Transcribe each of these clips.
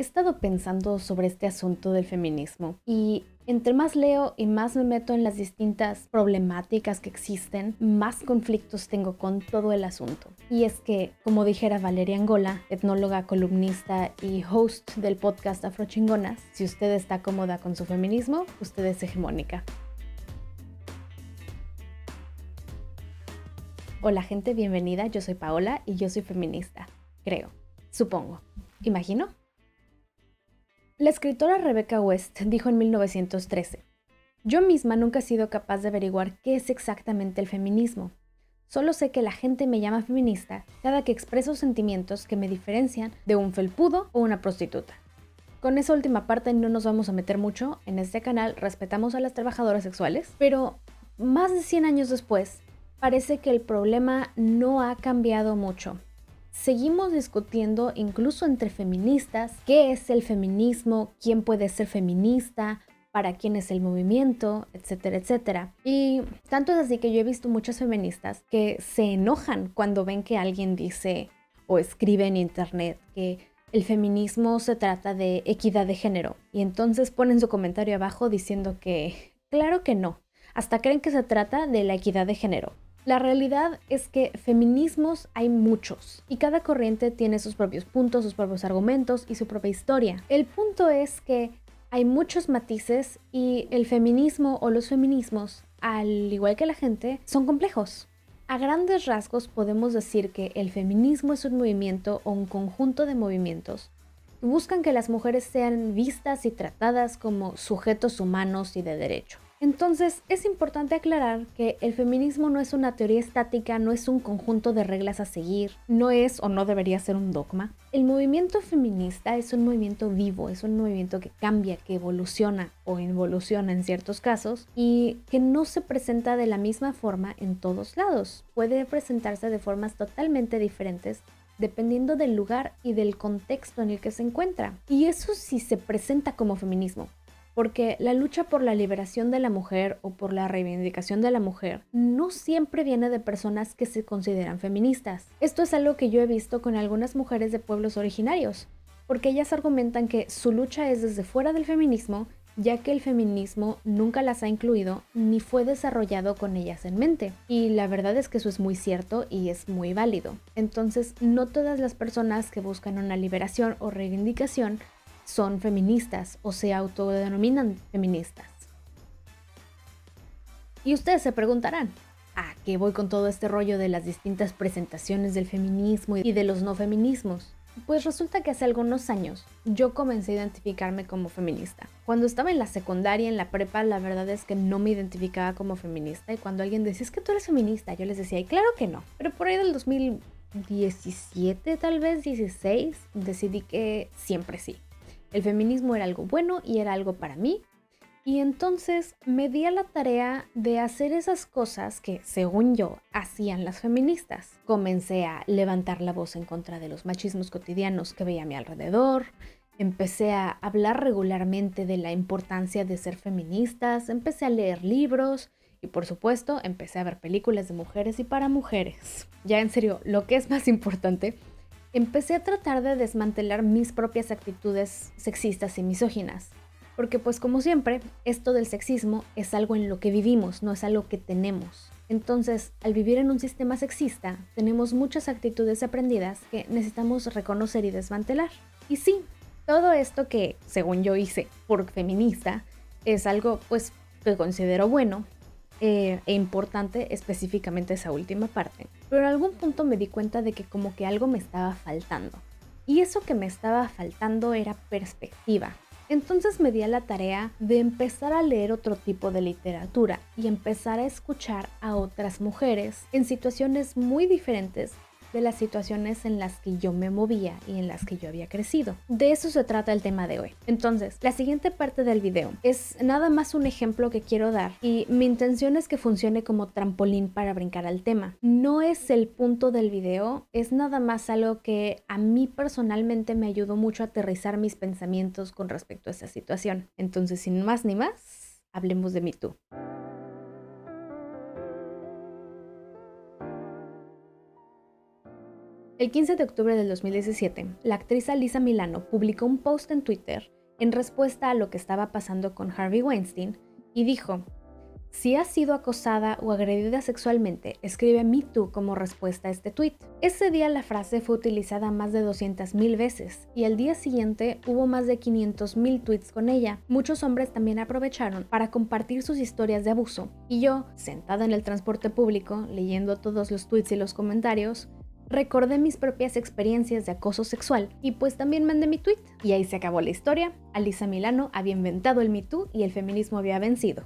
estado pensando sobre este asunto del feminismo y entre más leo y más me meto en las distintas problemáticas que existen, más conflictos tengo con todo el asunto. Y es que, como dijera Valeria Angola, etnóloga, columnista y host del podcast Afrochingonas, si usted está cómoda con su feminismo, usted es hegemónica. Hola gente, bienvenida, yo soy Paola y yo soy feminista, creo, supongo, imagino. La escritora Rebecca West dijo en 1913, yo misma nunca he sido capaz de averiguar qué es exactamente el feminismo. Solo sé que la gente me llama feminista cada que expreso sentimientos que me diferencian de un felpudo o una prostituta. Con esa última parte no nos vamos a meter mucho, en este canal respetamos a las trabajadoras sexuales, pero más de 100 años después, parece que el problema no ha cambiado mucho. Seguimos discutiendo incluso entre feministas qué es el feminismo, quién puede ser feminista, para quién es el movimiento, etcétera, etcétera. Y tanto es así que yo he visto muchas feministas que se enojan cuando ven que alguien dice o escribe en internet que el feminismo se trata de equidad de género. Y entonces ponen su comentario abajo diciendo que claro que no, hasta creen que se trata de la equidad de género. La realidad es que feminismos hay muchos y cada corriente tiene sus propios puntos, sus propios argumentos y su propia historia. El punto es que hay muchos matices y el feminismo o los feminismos, al igual que la gente, son complejos. A grandes rasgos podemos decir que el feminismo es un movimiento o un conjunto de movimientos que buscan que las mujeres sean vistas y tratadas como sujetos humanos y de derecho. Entonces, es importante aclarar que el feminismo no es una teoría estática, no es un conjunto de reglas a seguir, no es o no debería ser un dogma. El movimiento feminista es un movimiento vivo, es un movimiento que cambia, que evoluciona o involuciona en ciertos casos y que no se presenta de la misma forma en todos lados. Puede presentarse de formas totalmente diferentes dependiendo del lugar y del contexto en el que se encuentra. Y eso sí se presenta como feminismo. Porque la lucha por la liberación de la mujer o por la reivindicación de la mujer no siempre viene de personas que se consideran feministas. Esto es algo que yo he visto con algunas mujeres de pueblos originarios, porque ellas argumentan que su lucha es desde fuera del feminismo, ya que el feminismo nunca las ha incluido ni fue desarrollado con ellas en mente. Y la verdad es que eso es muy cierto y es muy válido. Entonces, no todas las personas que buscan una liberación o reivindicación son feministas o se autodenominan feministas. Y ustedes se preguntarán, ¿a qué voy con todo este rollo de las distintas presentaciones del feminismo y de los no feminismos? Pues resulta que hace algunos años yo comencé a identificarme como feminista. Cuando estaba en la secundaria, en la prepa, la verdad es que no me identificaba como feminista y cuando alguien decía, es que tú eres feminista, yo les decía, y claro que no. Pero por ahí del 2017, tal vez 16, decidí que siempre sí. El feminismo era algo bueno y era algo para mí. Y entonces me di a la tarea de hacer esas cosas que, según yo, hacían las feministas. Comencé a levantar la voz en contra de los machismos cotidianos que veía a mi alrededor. Empecé a hablar regularmente de la importancia de ser feministas. Empecé a leer libros. Y por supuesto, empecé a ver películas de mujeres y para mujeres. Ya en serio, lo que es más importante, empecé a tratar de desmantelar mis propias actitudes sexistas y misóginas. Porque pues como siempre, esto del sexismo es algo en lo que vivimos, no es algo que tenemos. Entonces, al vivir en un sistema sexista, tenemos muchas actitudes aprendidas que necesitamos reconocer y desmantelar. Y sí, todo esto que, según yo hice por feminista, es algo pues que considero bueno, e importante, específicamente esa última parte. Pero en algún punto me di cuenta de que como que algo me estaba faltando. Y eso que me estaba faltando era perspectiva. Entonces me di a la tarea de empezar a leer otro tipo de literatura y empezar a escuchar a otras mujeres en situaciones muy diferentes de las situaciones en las que yo me movía y en las que yo había crecido. De eso se trata el tema de hoy. Entonces, la siguiente parte del video es nada más un ejemplo que quiero dar y mi intención es que funcione como trampolín para brincar al tema. No es el punto del video, es nada más algo que a mí personalmente me ayudó mucho a aterrizar mis pensamientos con respecto a esta situación. Entonces, sin más ni más, hablemos de Me Too. El 15 de octubre del 2017, la actriz Alyssa Milano publicó un post en Twitter en respuesta a lo que estaba pasando con Harvey Weinstein y dijo: si has sido acosada o agredida sexualmente, escribe Me Too como respuesta a este tweet. Ese día la frase fue utilizada más de 200,000 veces y al día siguiente hubo más de 500,000 tweets con ella. Muchos hombres también aprovecharon para compartir sus historias de abuso y yo, sentada en el transporte público, leyendo todos los tweets y los comentarios, recordé mis propias experiencias de acoso sexual y pues también mandé mi tweet. Y ahí se acabó la historia. Alyssa Milano había inventado el Me Too y el feminismo había vencido.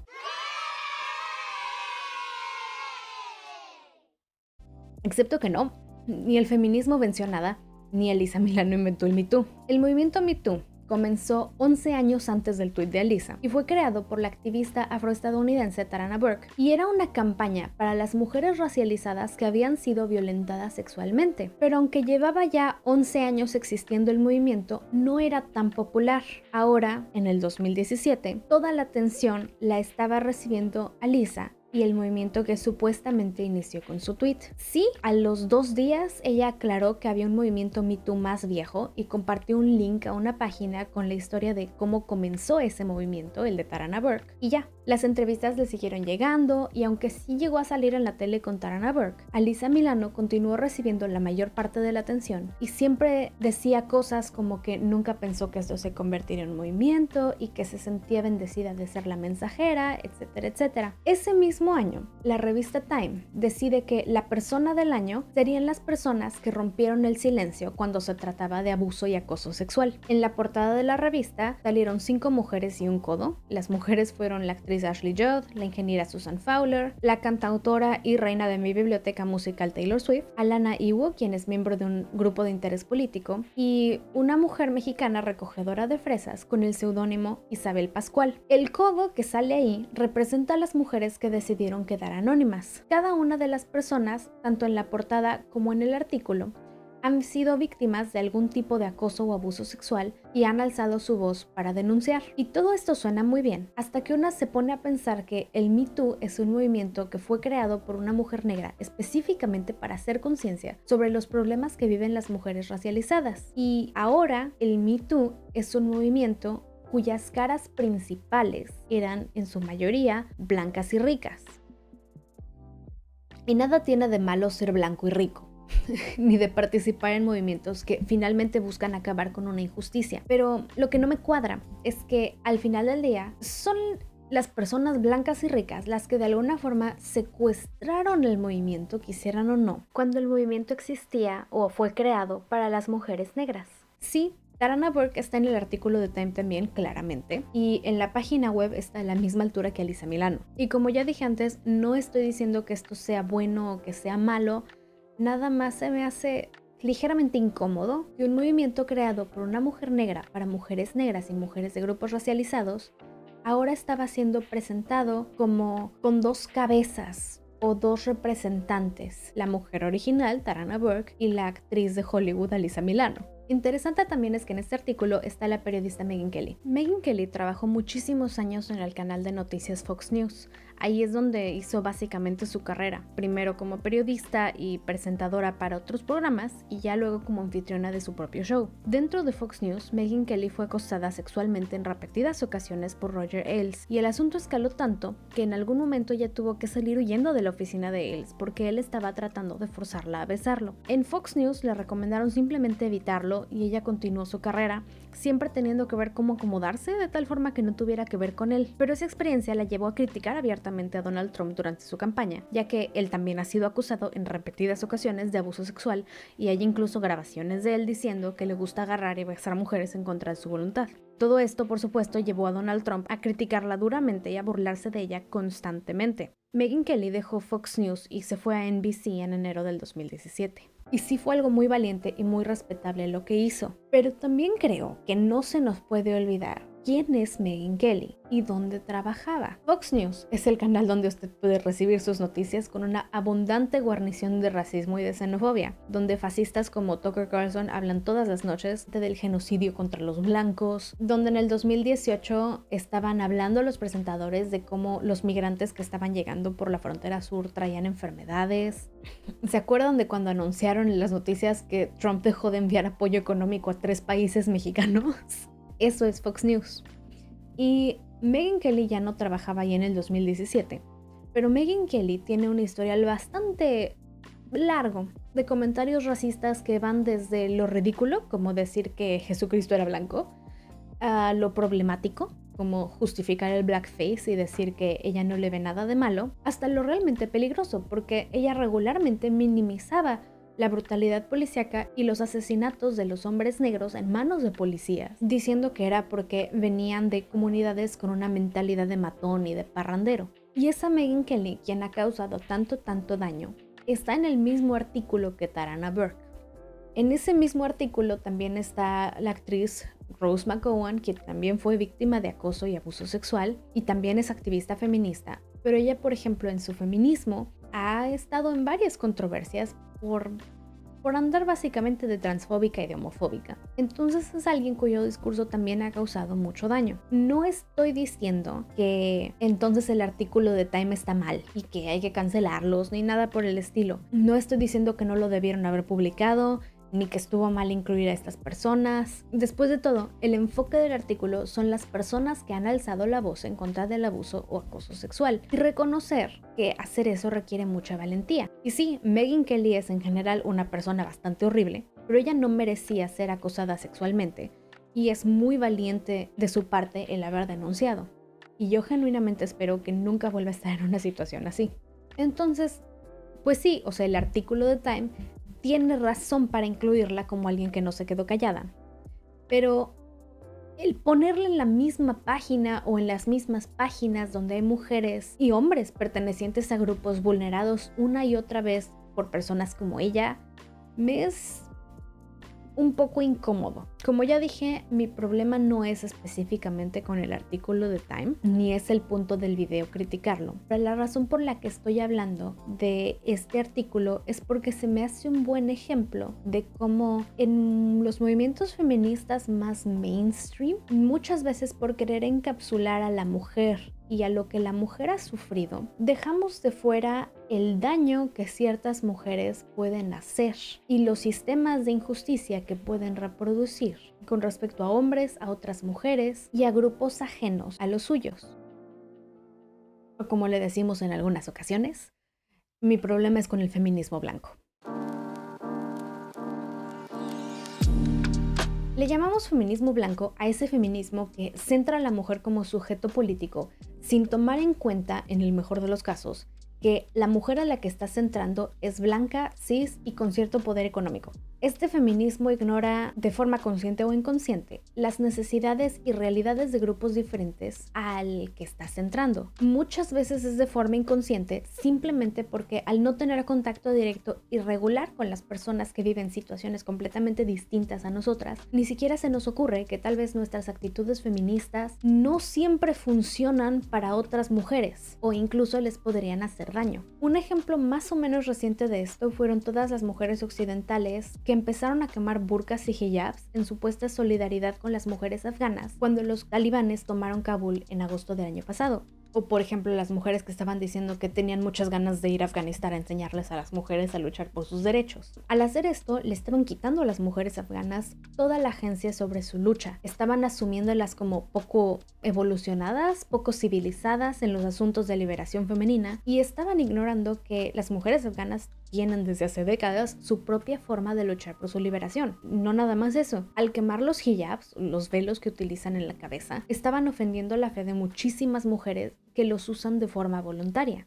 Excepto que no, ni el feminismo venció nada, ni Alyssa Milano inventó el Me Too. El movimiento Me Too comenzó 11 años antes del tuit de Alyssa y fue creado por la activista afroestadounidense Tarana Burke y era una campaña para las mujeres racializadas que habían sido violentadas sexualmente. Pero aunque llevaba ya 11 años existiendo el movimiento, no era tan popular. Ahora, en el 2017, toda la atención la estaba recibiendo Alyssa y el movimiento que supuestamente inició con su tweet. Sí, a los 2 días ella aclaró que había un movimiento Me Too más viejo y compartió un link a una página con la historia de cómo comenzó ese movimiento, el de Tarana Burke, y ya. Las entrevistas le siguieron llegando y aunque sí llegó a salir en la tele con Tarana Burke, Alyssa Milano continuó recibiendo la mayor parte de la atención y siempre decía cosas como que nunca pensó que esto se convertiría en un movimiento y que se sentía bendecida de ser la mensajera, etcétera, etcétera. Ese mismo año, la revista Time decide que la persona del año serían las personas que rompieron el silencio cuando se trataba de abuso y acoso sexual. En la portada de la revista salieron 5 mujeres y un codo. Las mujeres fueron la actriz Ashley Judd, la ingeniera Susan Fowler, la cantautora y reina de mi biblioteca musical Taylor Swift, Alana Iwo, quien es miembro de un grupo de interés político, y una mujer mexicana recogedora de fresas con el seudónimo Isabel Pascual. El codo que sale ahí representa a las mujeres que decidieron quedar anónimas. Cada una de las personas, tanto en la portada como en el artículo, han sido víctimas de algún tipo de acoso o abuso sexual y han alzado su voz para denunciar. Y todo esto suena muy bien, hasta que una se pone a pensar que el Me Too es un movimiento que fue creado por una mujer negra específicamente para hacer conciencia sobre los problemas que viven las mujeres racializadas. Y ahora el Me Too es un movimiento cuyas caras principales eran en su mayoría blancas y ricas. Y nada tiene de malo ser blanco y rico. Ni de participar en movimientos que finalmente buscan acabar con una injusticia. Pero lo que no me cuadra es que al final del día son las personas blancas y ricas las que de alguna forma secuestraron el movimiento, quisieran o no, cuando el movimiento existía o fue creado para las mujeres negras. Sí, Tarana Burke está en el artículo de Time también, claramente, y en la página web está a la misma altura que Alyssa Milano. Y como ya dije antes, no estoy diciendo que esto sea bueno o que sea malo, nada más se me hace ligeramente incómodo que un movimiento creado por una mujer negra para mujeres negras y mujeres de grupos racializados ahora estaba siendo presentado como con 2 cabezas o 2 representantes, la mujer original, Tarana Burke, y la actriz de Hollywood, Alyssa Milano. Interesante también es que en este artículo está la periodista Megyn Kelly. Megyn Kelly trabajó muchísimos años en el canal de noticias Fox News. Ahí es donde hizo básicamente su carrera, primero como periodista y presentadora para otros programas y ya luego como anfitriona de su propio show. Dentro de Fox News, Megyn Kelly fue acosada sexualmente en repetidas ocasiones por Roger Ailes y el asunto escaló tanto que en algún momento ella tuvo que salir huyendo de la oficina de Ailes porque él estaba tratando de forzarla a besarlo. En Fox News le recomendaron simplemente evitarlo y ella continuó su carrera, siempre teniendo que ver cómo acomodarse de tal forma que no tuviera que ver con él. Pero esa experiencia la llevó a criticar abiertamente a Donald Trump durante su campaña, ya que él también ha sido acusado en repetidas ocasiones de abuso sexual y hay incluso grabaciones de él diciendo que le gusta agarrar y besar mujeres en contra de su voluntad. Todo esto, por supuesto, llevó a Donald Trump a criticarla duramente y a burlarse de ella constantemente. Megyn Kelly dejó Fox News y se fue a NBC en enero del 2017. Y sí fue algo muy valiente y muy respetable lo que hizo. Pero también creo que no se nos puede olvidar ¿quién es Megyn Kelly y dónde trabajaba? Fox News es el canal donde usted puede recibir sus noticias con una abundante guarnición de racismo y de xenofobia, donde fascistas como Tucker Carlson hablan todas las noches del genocidio contra los blancos, donde en el 2018 estaban hablando los presentadores de cómo los migrantes que estaban llegando por la frontera sur traían enfermedades. ¿Se acuerdan de cuando anunciaron en las noticias que Trump dejó de enviar apoyo económico a 3 países mexicanos? Eso es Fox News. Y Megyn Kelly ya no trabajaba ahí en el 2017, pero Megyn Kelly tiene un historial bastante largo de comentarios racistas que van desde lo ridículo, como decir que Jesucristo era blanco, a lo problemático, como justificar el blackface y decir que ella no le ve nada de malo, hasta lo realmente peligroso, porque ella regularmente minimizaba la brutalidad policíaca y los asesinatos de los hombres negros en manos de policías, diciendo que era porque venían de comunidades con una mentalidad de matón y de parrandero. Y esa Megyn Kelly, quien ha causado tanto daño, está en el mismo artículo que Tarana Burke. En ese mismo artículo también está la actriz Rose McGowan, que también fue víctima de acoso y abuso sexual y también es activista feminista, pero ella, por ejemplo, en su feminismo ha estado en varias controversias por andar básicamente de transfóbica y de homofóbica. Entonces es alguien cuyo discurso también ha causado mucho daño. No estoy diciendo que entonces el artículo de Time está mal y que hay que cancelarlos ni nada por el estilo. No estoy diciendo que no lo debieron haber publicado, ni que estuvo mal incluir a estas personas. Después de todo, el enfoque del artículo son las personas que han alzado la voz en contra del abuso o acoso sexual y reconocer que hacer eso requiere mucha valentía. Y sí, Megyn Kelly es en general una persona bastante horrible, pero ella no merecía ser acosada sexualmente y es muy valiente de su parte el haber denunciado. Y yo genuinamente espero que nunca vuelva a estar en una situación así. Entonces, pues sí, o sea, el artículo de Time tiene razón para incluirla como alguien que no se quedó callada. Pero el ponerla en la misma página o en las mismas páginas donde hay mujeres y hombres pertenecientes a grupos vulnerados una y otra vez por personas como ella, me es un poco incómodo. Como ya dije, mi problema no es específicamente con el artículo de Time, ni es el punto del video criticarlo. Pero la razón por la que estoy hablando de este artículo es porque se me hace un buen ejemplo de cómo en los movimientos feministas más mainstream, muchas veces por querer encapsular a la mujer y a lo que la mujer ha sufrido, dejamos de fuera el daño que ciertas mujeres pueden hacer y los sistemas de injusticia que pueden reproducir con respecto a hombres, a otras mujeres y a grupos ajenos a los suyos. O como le decimos en algunas ocasiones, mi problema es con el feminismo blanco. Le llamamos feminismo blanco a ese feminismo que centra a la mujer como sujeto político sin tomar en cuenta, en el mejor de los casos, que la mujer a la que está centrando es blanca, cis y con cierto poder económico. Este feminismo ignora, de forma consciente o inconsciente, las necesidades y realidades de grupos diferentes al que está centrando. Muchas veces es de forma inconsciente, simplemente porque al no tener contacto directo y regular con las personas que viven situaciones completamente distintas a nosotras, ni siquiera se nos ocurre que tal vez nuestras actitudes feministas no siempre funcionan para otras mujeres o incluso les podrían hacer daño. Un ejemplo más o menos reciente de esto fueron todas las mujeres occidentales que empezaron a quemar burkas y hijabs en supuesta solidaridad con las mujeres afganas cuando los talibanes tomaron Kabul en agosto del año pasado. O por ejemplo las mujeres que estaban diciendo que tenían muchas ganas de ir a Afganistán a enseñarles a las mujeres a luchar por sus derechos. Al hacer esto, le estaban quitando a las mujeres afganas toda la agencia sobre su lucha. Estaban asumiéndolas como poco evolucionadas, poco civilizadas en los asuntos de liberación femenina y estaban ignorando que las mujeres afganas tienen desde hace décadas su propia forma de luchar por su liberación. No nada más eso, al quemar los hijabs, los velos que utilizan en la cabeza, estaban ofendiendo la fe de muchísimas mujeres que los usan de forma voluntaria.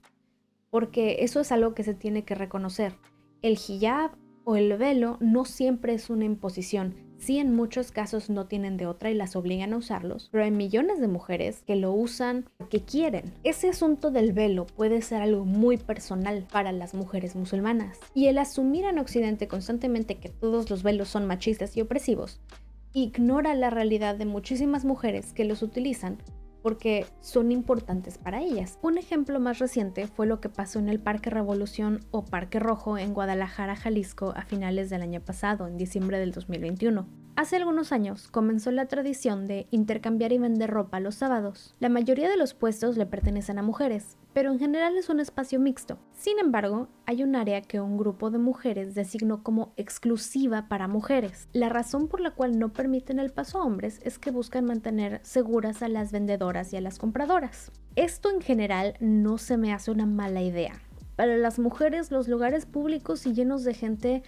Porque eso es algo que se tiene que reconocer. El hijab o el velo no siempre es una imposición. Sí, en muchos casos no tienen de otra y las obligan a usarlos, pero hay millones de mujeres que lo usan porque quieren. Ese asunto del velo puede ser algo muy personal para las mujeres musulmanas. Y el asumir en Occidente constantemente que todos los velos son machistas y opresivos, ignora la realidad de muchísimas mujeres que los utilizan porque son importantes para ellas. Un ejemplo más reciente fue lo que pasó en el Parque Revolución o Parque Rojo en Guadalajara, Jalisco, a finales del año pasado, en diciembre del 2021. Hace algunos años comenzó la tradición de intercambiar y vender ropa los sábados. La mayoría de los puestos le pertenecen a mujeres, pero en general es un espacio mixto. Sin embargo, hay un área que un grupo de mujeres designó como exclusiva para mujeres. La razón por la cual no permiten el paso a hombres es que buscan mantener seguras a las vendedoras y a las compradoras. Esto en general no se me hace una mala idea. Para las mujeres, los lugares públicos y llenos de gente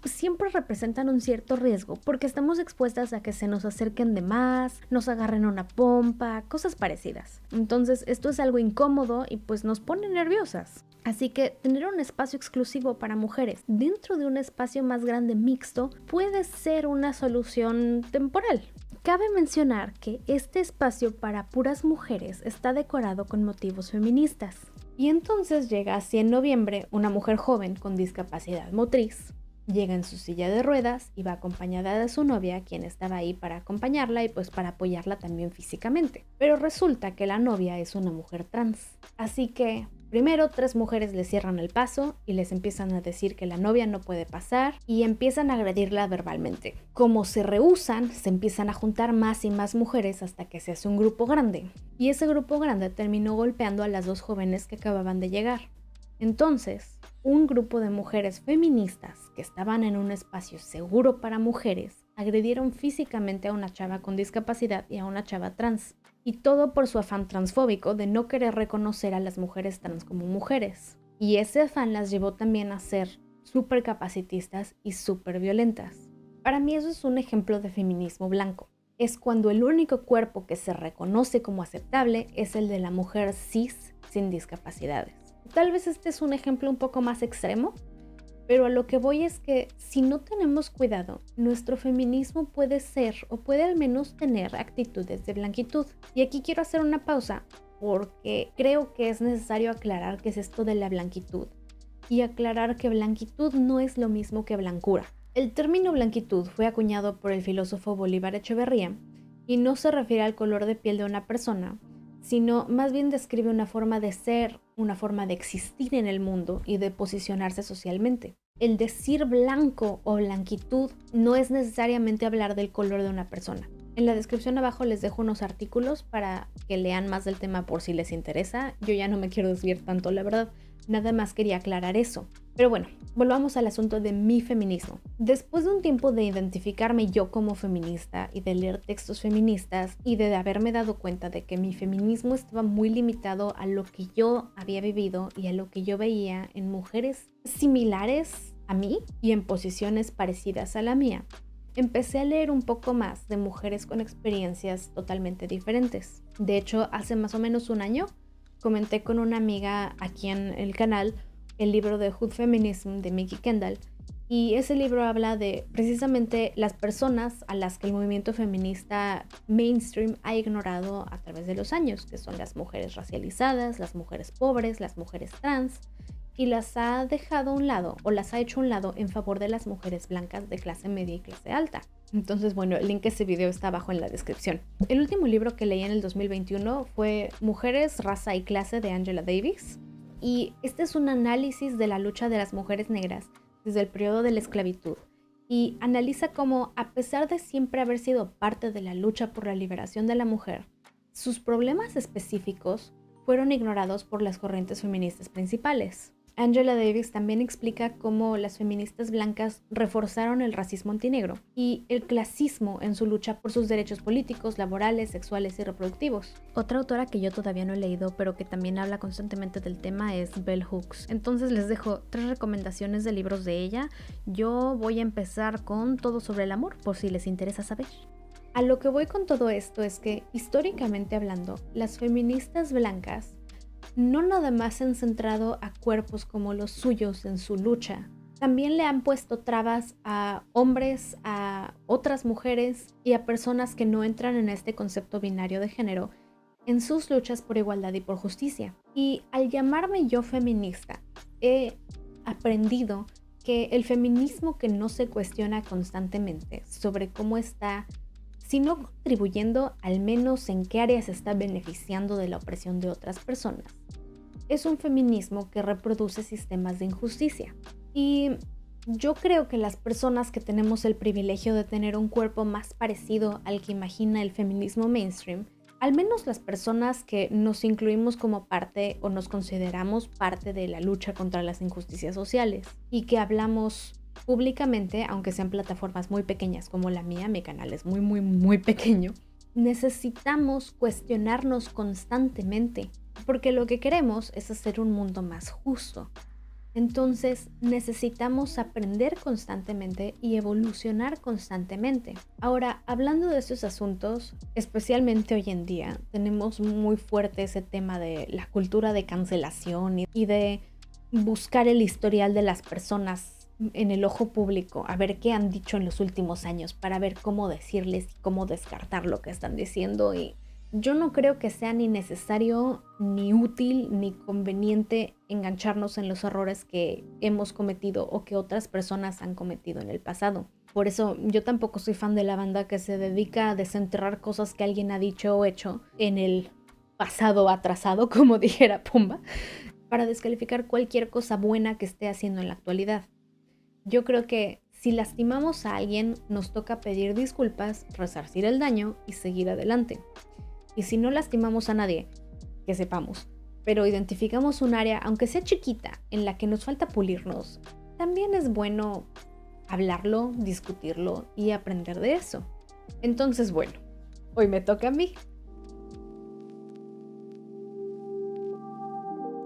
siempre representan un cierto riesgo porque estamos expuestas a que se nos acerquen de más, nos agarren una pompa, cosas parecidas. Entonces esto es algo incómodo y pues nos pone nerviosas. Así que tener un espacio exclusivo para mujeres dentro de un espacio más grande mixto puede ser una solución temporal. Cabe mencionar que este espacio para puras mujeres está decorado con motivos feministas. Y entonces llega así en noviembre una mujer joven con discapacidad motriz. Llega en su silla de ruedas y va acompañada de su novia, quien estaba ahí para acompañarla y pues para apoyarla también físicamente. Pero resulta que la novia es una mujer trans. Así que primero 3 mujeres le cierran el paso y les empiezan a decir que la novia no puede pasar y empiezan a agredirla verbalmente. Como se rehúsan, se empiezan a juntar más y más mujeres hasta que se hace un grupo grande. Y ese grupo grande terminó golpeando a las 2 jóvenes que acababan de llegar. Entonces, un grupo de mujeres feministas que estaban en un espacio seguro para mujeres agredieron físicamente a una chava con discapacidad y a una chava trans. Y todo por su afán transfóbico de no querer reconocer a las mujeres trans como mujeres. Y ese afán las llevó también a ser súper capacitistas y súper violentas. Para mí eso es un ejemplo de feminismo blanco. Es cuando el único cuerpo que se reconoce como aceptable es el de la mujer cis sin discapacidades. Tal vez este es un ejemplo un poco más extremo, pero a lo que voy es que si no tenemos cuidado, nuestro feminismo puede ser o puede al menos tener actitudes de blanquitud. Y aquí quiero hacer una pausa porque creo que es necesario aclarar qué es esto de la blanquitud y aclarar que blanquitud no es lo mismo que blancura. El término blanquitud fue acuñado por el filósofo Bolívar Echeverría y no se refiere al color de piel de una persona, sino más bien describe una forma de ser, una forma de existir en el mundo y de posicionarse socialmente. El decir blanco o blanquitud no es necesariamente hablar del color de una persona. En la descripción abajo les dejo unos artículos para que lean más del tema por si les interesa. Yo ya no me quiero desviar tanto, la verdad. Nada más quería aclarar eso. Pero bueno, volvamos al asunto de mi feminismo. Después de un tiempo de identificarme yo como feminista y de leer textos feministas y de haberme dado cuenta de que mi feminismo estaba muy limitado a lo que yo había vivido y a lo que yo veía en mujeres similares a mí y en posiciones parecidas a la mía, empecé a leer un poco más de mujeres con experiencias totalmente diferentes. De hecho, hace más o menos un año comenté con una amiga aquí en el canal el libro de Hood Feminism de Mikki Kendall, y ese libro habla de precisamente las personas a las que el movimiento feminista mainstream ha ignorado a través de los años, que son las mujeres racializadas, las mujeres pobres, las mujeres trans, y las ha dejado a un lado o las ha hecho a un lado en favor de las mujeres blancas de clase media y clase alta. Entonces, bueno, el link a ese video está abajo en la descripción. El último libro que leí en el 2021 fue Mujeres, Raza y Clase de Angela Davis. Y este es un análisis de la lucha de las mujeres negras desde el periodo de la esclavitud. Y analiza cómo, a pesar de siempre haber sido parte de la lucha por la liberación de la mujer, sus problemas específicos fueron ignorados por las corrientes feministas principales. Angela Davis también explica cómo las feministas blancas reforzaron el racismo antinegro y el clasismo en su lucha por sus derechos políticos, laborales, sexuales y reproductivos. Otra autora que yo todavía no he leído, pero que también habla constantemente del tema, es Bell Hooks. Entonces les dejo 3 recomendaciones de libros de ella. Yo voy a empezar con Todo sobre el amor, por si les interesa saber. A lo que voy con todo esto es que, históricamente hablando, las feministas blancas no nada más se han centrado a cuerpos como los suyos en su lucha. También le han puesto trabas a hombres, a otras mujeres y a personas que no entran en este concepto binario de género en sus luchas por igualdad y por justicia. Y al llamarme yo feminista, he aprendido que el feminismo que no se cuestiona constantemente sobre cómo está sino contribuyendo al menos en qué áreas se está beneficiando de la opresión de otras personas. Es un feminismo que reproduce sistemas de injusticia. Y yo creo que las personas que tenemos el privilegio de tener un cuerpo más parecido al que imagina el feminismo mainstream, al menos las personas que nos incluimos como parte o nos consideramos parte de la lucha contra las injusticias sociales y que hablamos públicamente, aunque sean plataformas muy pequeñas como la mía, mi canal es muy pequeño, necesitamos cuestionarnos constantemente, porque lo que queremos es hacer un mundo más justo. Entonces necesitamos aprender constantemente y evolucionar constantemente. Ahora, hablando de estos asuntos, especialmente hoy en día, tenemos muy fuerte ese tema de la cultura de cancelación y de buscar el historial de las personas en el ojo público, a ver qué han dicho en los últimos años para ver cómo decirles y cómo descartar lo que están diciendo. Y yo no creo que sea ni necesario, ni útil, ni conveniente engancharnos en los errores que hemos cometido o que otras personas han cometido en el pasado. Por eso yo tampoco soy fan de la banda que se dedica a desenterrar cosas que alguien ha dicho o hecho en el pasado atrasado, como dijera Pumba, para descalificar cualquier cosa buena que esté haciendo en la actualidad. Yo creo que si lastimamos a alguien, nos toca pedir disculpas, resarcir el daño y seguir adelante. Y si no lastimamos a nadie, que sepamos, pero identificamos un área, aunque sea chiquita, en la que nos falta pulirnos, también es bueno hablarlo, discutirlo y aprender de eso. Entonces, bueno, hoy me toca a mí.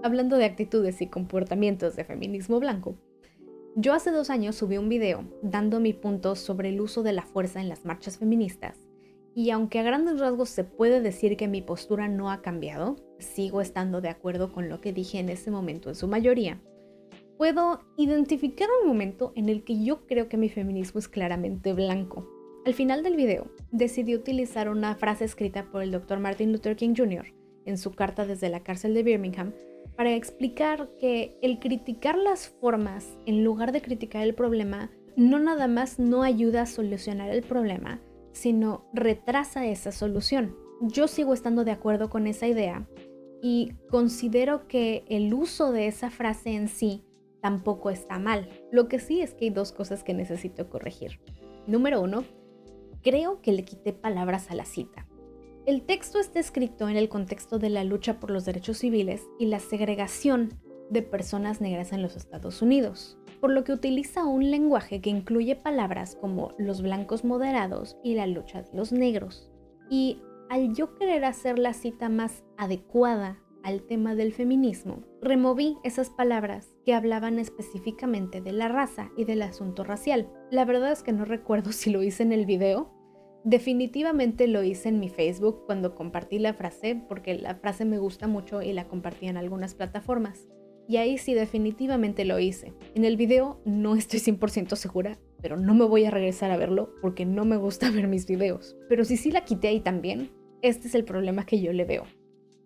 Hablando de actitudes y comportamientos de feminismo blanco, yo hace 2 años subí un video dando mi punto sobre el uso de la fuerza en las marchas feministas, y aunque a grandes rasgos se puede decir que mi postura no ha cambiado, sigo estando de acuerdo con lo que dije en ese momento en su mayoría. Puedo identificar un momento en el que yo creo que mi feminismo es claramente blanco. Al final del video, decidí utilizar una frase escrita por el Dr. Martin Luther King Jr. en su carta desde la cárcel de Birmingham para explicar que el criticar las formas en lugar de criticar el problema no nada más no ayuda a solucionar el problema, sino retrasa esa solución. Yo sigo estando de acuerdo con esa idea y considero que el uso de esa frase en sí tampoco está mal. Lo que sí es que hay 2 cosas que necesito corregir. Número 1, creo que le quité palabras a la cita. El texto está escrito en el contexto de la lucha por los derechos civiles y la segregación de personas negras en los Estados Unidos, por lo que utiliza un lenguaje que incluye palabras como los blancos moderados y la lucha de los negros. Y al yo querer hacer la cita más adecuada al tema del feminismo, removí esas palabras que hablaban específicamente de la raza y del asunto racial. La verdad es que no recuerdo si lo hice en el video. Definitivamente lo hice en mi Facebook cuando compartí la frase, porque la frase me gusta mucho y la compartí en algunas plataformas. Y ahí sí definitivamente lo hice. En el video no estoy 100% segura, pero no me voy a regresar a verlo porque no me gusta ver mis videos. Pero si sí la quité ahí también, este es el problema que yo le veo.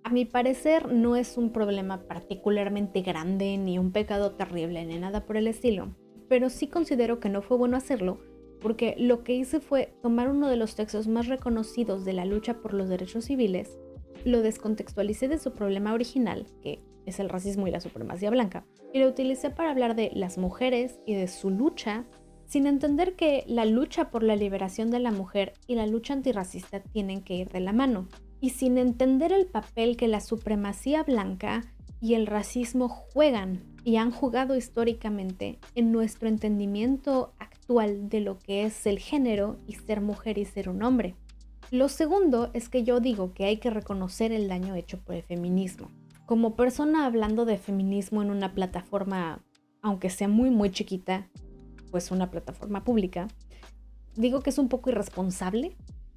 A mi parecer no es un problema particularmente grande, ni un pecado terrible, ni nada por el estilo, pero sí considero que no fue bueno hacerlo, porque lo que hice fue tomar uno de los textos más reconocidos de la lucha por los derechos civiles, lo descontextualicé de su problema original, que es el racismo y la supremacía blanca, y lo utilicé para hablar de las mujeres y de su lucha, sin entender que la lucha por la liberación de la mujer y la lucha antirracista tienen que ir de la mano, y sin entender el papel que la supremacía blanca y el racismo juegan y han jugado históricamente en nuestro entendimiento actual de lo que es el género y ser mujer y ser un hombre. Lo segundo es que yo digo que hay que reconocer el daño hecho por el feminismo. Como persona hablando de feminismo en una plataforma, aunque sea muy chiquita, pues una plataforma pública, digo que es un poco irresponsable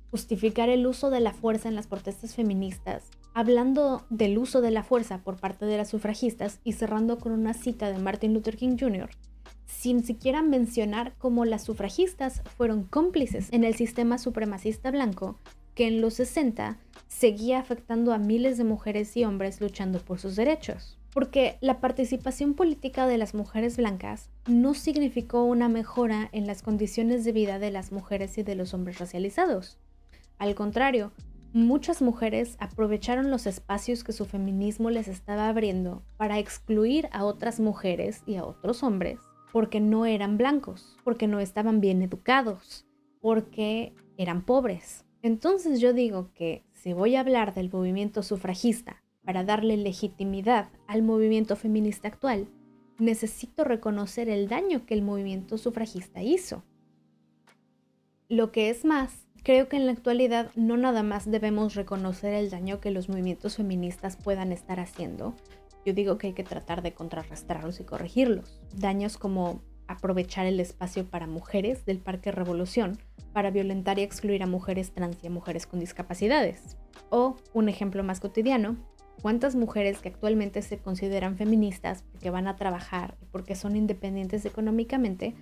justificar el uso de la fuerza en las protestas feministas, hablando del uso de la fuerza por parte de las sufragistas y cerrando con una cita de Martin Luther King Jr., sin siquiera mencionar cómo las sufragistas fueron cómplices en el sistema supremacista blanco que en los 60 seguía afectando a miles de mujeres y hombres luchando por sus derechos. Porque la participación política de las mujeres blancas no significó una mejora en las condiciones de vida de las mujeres y de los hombres racializados. Al contrario, muchas mujeres aprovecharon los espacios que su feminismo les estaba abriendo para excluir a otras mujeres y a otros hombres porque no eran blancos, porque no estaban bien educados, porque eran pobres. Entonces yo digo que si voy a hablar del movimiento sufragista para darle legitimidad al movimiento feminista actual, necesito reconocer el daño que el movimiento sufragista hizo. Lo que es más, creo que en la actualidad no nada más debemos reconocer el daño que los movimientos feministas puedan estar haciendo. Yo digo que hay que tratar de contrarrestarlos y corregirlos. Daños como aprovechar el espacio para mujeres del Parque Revolución para violentar y excluir a mujeres trans y a mujeres con discapacidades. O, un ejemplo más cotidiano, ¿cuántas mujeres que actualmente se consideran feministas porque van a trabajar y porque son independientes económicamente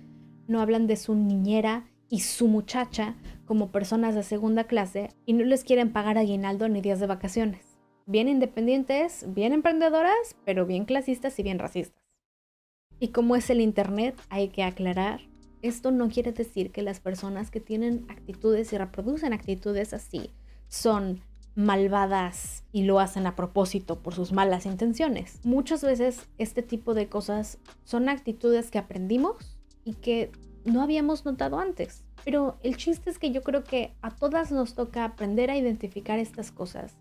no hablan de su niñera y su muchacha como personas de segunda clase y no les quieren pagar aguinaldo ni días de vacaciones? Bien independientes, bien emprendedoras, pero bien clasistas y bien racistas. Y como es el internet, hay que aclarar, esto no quiere decir que las personas que tienen actitudes y reproducen actitudes así son malvadas y lo hacen a propósito por sus malas intenciones. Muchas veces este tipo de cosas son actitudes que aprendimos y que no habíamos notado antes. Pero el chiste es que yo creo que a todas nos toca aprender a identificar estas cosas,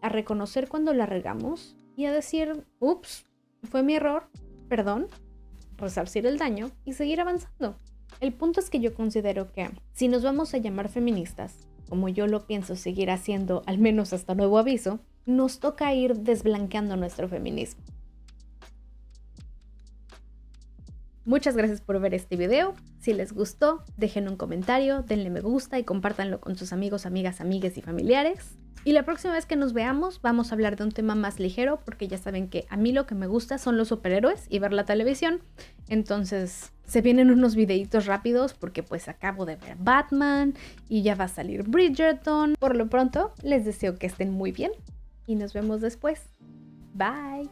a reconocer cuando la regamos y a decir, ups, fue mi error, perdón, resarcir el daño y seguir avanzando. El punto es que yo considero que si nos vamos a llamar feministas, como yo lo pienso seguir haciendo al menos hasta nuevo aviso, nos toca ir desblanqueando nuestro feminismo. Muchas gracias por ver este video. Si les gustó, dejen un comentario, denle me gusta y compártanlo con sus amigos, amigas, amigues y familiares. Y la próxima vez que nos veamos vamos a hablar de un tema más ligero porque ya saben que a mí lo que me gusta son los superhéroes y ver la televisión. Entonces se vienen unos videitos rápidos porque pues acabo de ver Batman y ya va a salir Bridgerton. Por lo pronto les deseo que estén muy bien y nos vemos después. Bye.